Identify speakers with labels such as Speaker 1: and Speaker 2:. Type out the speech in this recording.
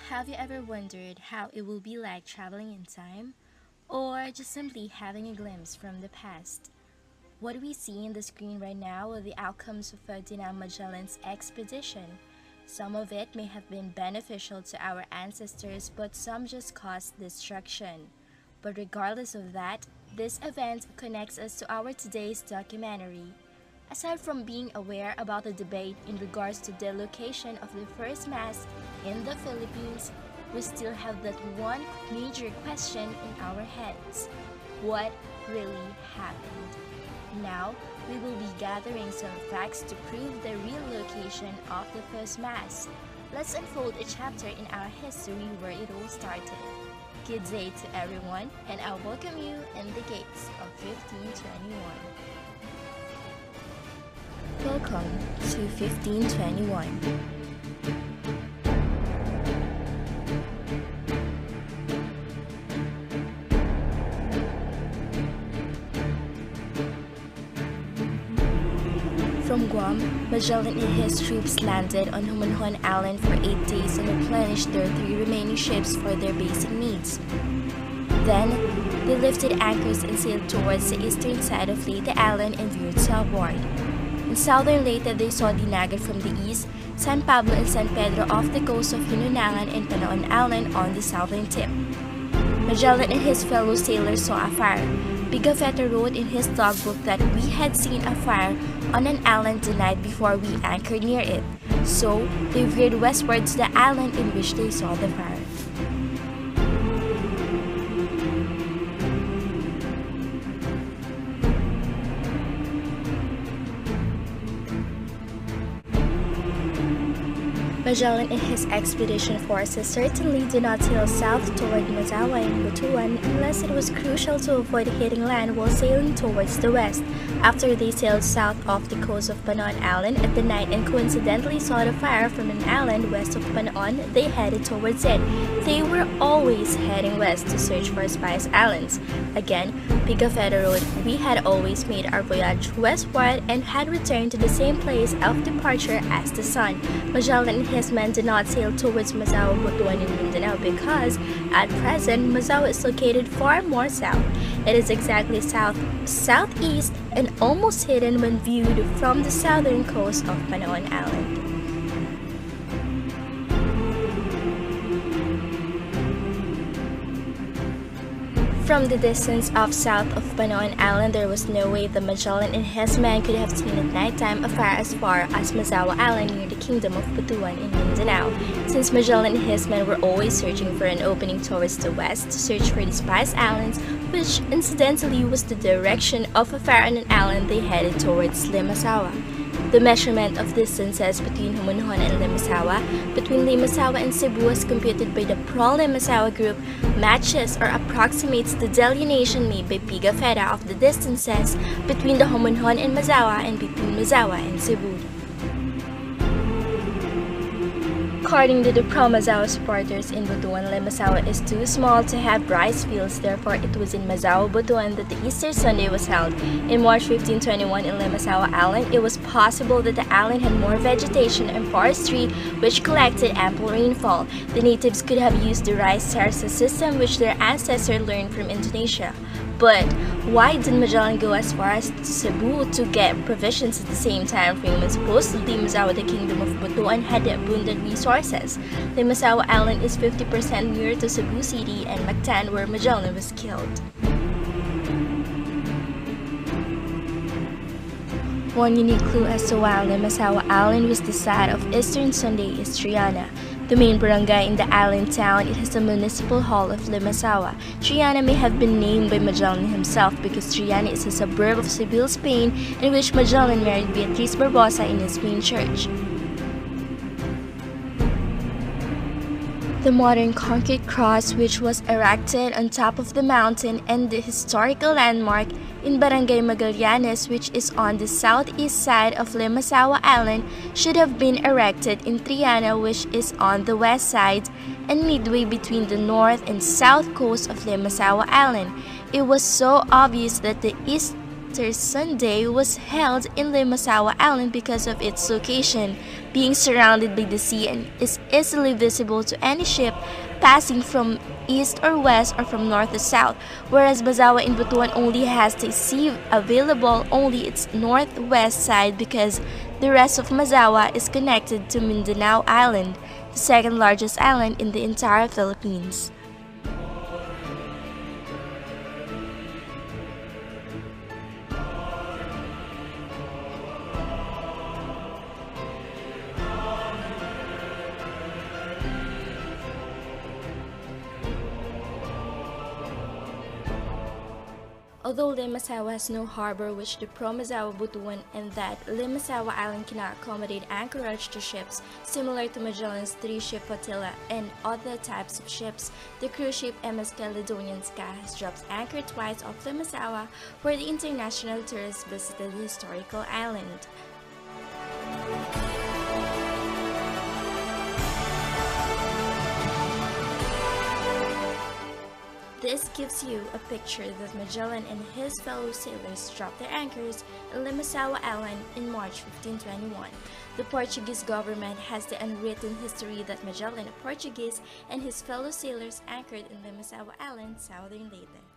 Speaker 1: Have you ever wondered how it will be like traveling in time? Or just simply having a glimpse from the past? What we see in the screen right now are the outcomes of Ferdinand Magellan's expedition. Some of it may have been beneficial to our ancestors, but some just caused destruction. But regardless of that, this event connects us to our today's documentary. Aside from being aware about the debate in regards to the location of the first mass in the Philippines, we still have that one major question in our heads. What really happened? Now, we will be gathering some facts to prove the real location of the first mass. Let's unfold a chapter in our history where it all started. Good day to everyone, and I welcome you in the gates of 1521. Welcome to 1521. From Guam, Magellan and his troops landed on Humanhon Island for 8 days and replenished their 3 remaining ships for their basic needs. Then, they lifted anchors and sailed towards the eastern side of Leyte Island and veered southward. In southern Leyte, they saw Dinagat from the east, San Pablo and San Pedro off the coast of Hinunangan and Panaon Island on the southern tip. Magellan and his fellow sailors saw a fire. Pigafetta wrote in his logbook that we had seen a fire on an island the night before we anchored near it, so they veered westward to the island in which they saw the fire. Magellan and his expedition forces certainly did not sail south toward Limasawa and Butuan unless it was crucial to avoid hitting land while sailing towards the west. After they sailed south off the coast of Panaon Island at the night and coincidentally saw the fire from an island west of Panaon, they headed towards it. They were always heading west to search for Spice Islands. Again, Pigafetta wrote, we had always made our voyage westward and had returned to the same place of departure as the sun. Magellan and his men did not sail towards Masawa, Butuan, and Mindanao because, at present, Masawa is located far more south. It is exactly southeast and almost hidden when viewed from the southern coast of Panaon Island. From the distance of south of Panaon Island, there was no way that Magellan and his men could have seen at nighttime a fire as far as Masawa Island near the kingdom of Butuan in Mindanao. Since Magellan and his men were always searching for an opening towards the west to search for the Spice Islands, which incidentally was the direction of a fire on an island, they headed towards Limasawa. The measurement of distances between Humanhon and Limasawa, between Limasawa and Cebu as computed by the Pro-Limasawa group, matches or approximates the delineation made by Pigafetta of the distances between the Humanhon and Masawa and between Masawa and Cebu. According to the pro-Masawa supporters in Butuan, Limasawa is too small to have rice fields, therefore it was in Masawa, Butuan that the Easter Sunday was held. In March 1521 in Limasawa Island, it was possible that the island had more vegetation and forestry which collected ample rainfall. The natives could have used the rice terraces system which their ancestors learned from Indonesia. But why did Magellan go as far as to Cebu to get provisions at the same time frame when supposedly Masawa, the kingdom of Butuan, had abundant resources? Limasawa Island is 50% nearer to Cebu City and Mactan where Magellan was killed. One unique clue as to why Limasawa Island was the site of Eastern Sunday is Triana. The main barangay in the island town, it has the municipal hall of Limasawa. Triana may have been named by Magellan himself because Triana is a suburb of Seville, Spain, in which Magellan married Beatriz Barbosa in his main church. The modern concrete cross which was erected on top of the mountain and the historical landmark in Barangay Magallanes, which is on the southeast side of Limasawa Island, should have been erected in Triana, which is on the west side and midway between the north and south coast of Limasawa Island. It was so obvious that the east Easter Sunday was held in Limasawa Island because of its location, being surrounded by the sea and is easily visible to any ship passing from east or west or from north to south, whereas Bazawa in Butuan only has the sea available only its northwest side because the rest of Mazawa is connected to Mindanao Island, the second largest island in the entire Philippines. Although Limasawa has no harbor which the pro-Mazawa Butuan and that Limasawa Island cannot accommodate anchorage to ships similar to Magellan's three-ship flotilla and other types of ships, the cruise ship MS Caledonian Sky has dropped anchor twice off Limasawa where the international tourists visited the historical island. This gives you a picture that Magellan and his fellow sailors dropped their anchors in Limasawa Island in March 1521. The Portuguese government has the unwritten history that Magellan, a Portuguese, and his fellow sailors anchored in Limasawa Island, southern Leyte.